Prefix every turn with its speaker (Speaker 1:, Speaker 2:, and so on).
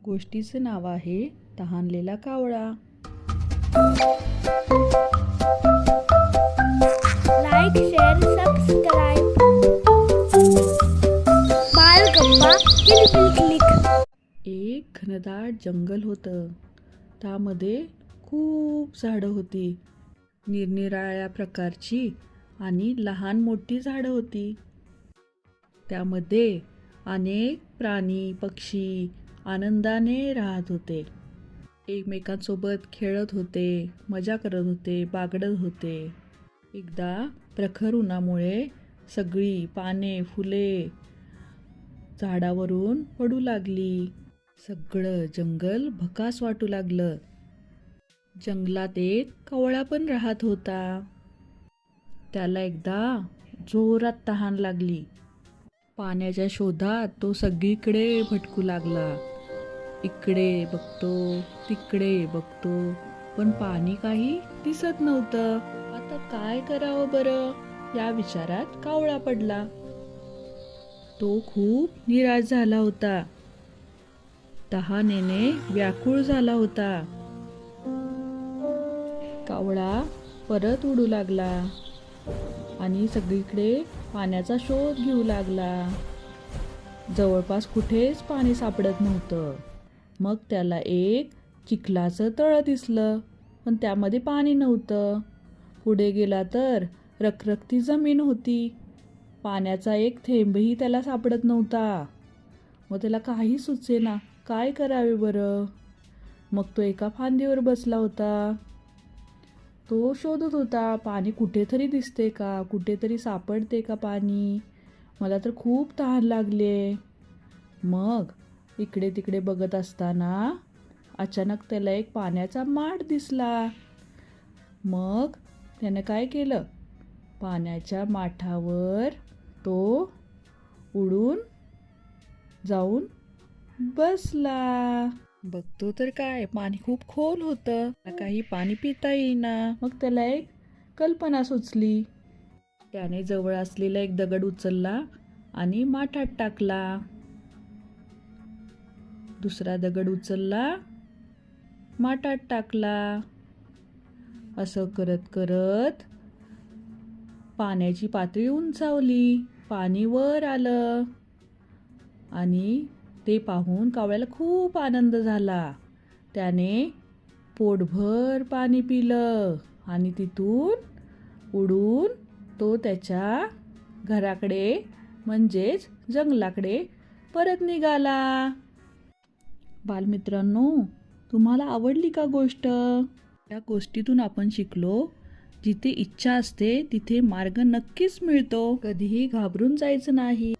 Speaker 1: गोष्टीचं नाव आहे तहानलेला कावळा.
Speaker 2: Like, share, subscribe. Balgappa Kilbil click.
Speaker 1: एक घनदाट जंगल होतं. त्यामध्ये खूप झाडं होती. निरनिराळ्या प्रकारची आणि लहान मोठी झाडं होती. त्यामध्ये अनेक प्राणी पक्षी आनंदाने राहत होते. एकमेकांसोबत खेळत होते, मजा करत होते, बागडत होते. एकदा प्रखर उन्हामुळे सगळी पाने फुले झाडावरून पडू लागली. सगळं जंगल भकास वाटू लागलं. जंगलात एक कावळा पण राहत होता. त्याला एकदा जोरात तहान लागली. पाण्याच्या शोधात तो सगळीकडे भटकू लागला. इकडे बघतो, तिकडे बघतो, पण पाणी काही दिसत नव्हतं. आता काय करावं बरं, या विचारात कावळा पडला. तो खूप निराश झाला होता. तहानेने व्याकुळ झाला होता. कावळा परत उडू लागला आणि सगळीकडे पाण्याचा शोध घेऊ लागला. जवळपास कुठेच पाणी सापडत नव्हतं. मग त्याला एक चिखलाचं तळं दिसलं, पण त्यामध्ये पाणी नव्हतं. पुढे गेला तर रखरखती जमीन होती. पाण्याचा एक थेंबही त्याला सापडत नव्हता. मग त्याला काही सुचेना, काय करावे बरं. मग तो एका फांदीवर बसला होता. तो शोधत होता, पाणी कुठेतरी दिसते का, कुठेतरी सापडते का पाणी. मला तर खूप तहान लागले. मग इकडे तिकडे बघत असताना अचानक त्याला एक पाण्याचा माठ दिसला. मग त्याने काय केलं, पाण्याच्या माठावर तो उडून जाऊन बसला. बघतो तर काय, पाणी खूप खोल होतं. काही पाणी पिता येईना. मग त्याला एक कल्पना सुचली. त्याने जवळ असलेला एक दगड उचलला आणि माठात टाकला. दुसरा दगड उचलला, माठात टाकला. असं करत करत पाण्याची पातळी उंचावली. पाणी वर आलं आणि ते पाहून कावळ्याला खूप आनंद झाला. त्याने पोटभर पाणी पिलं आणि तिथून उडून तो त्याच्या घराकडे म्हणजेच जंगलाकडे परत निघाला. बालमित्रांनो, तुम्हाला आवडली का गोष्ट? या गोष्टीतून आपण शिकलो, जिथे इच्छा असते तिथे मार्ग नक्कीच मिळतो. कधीही घाबरून जायचं नाही.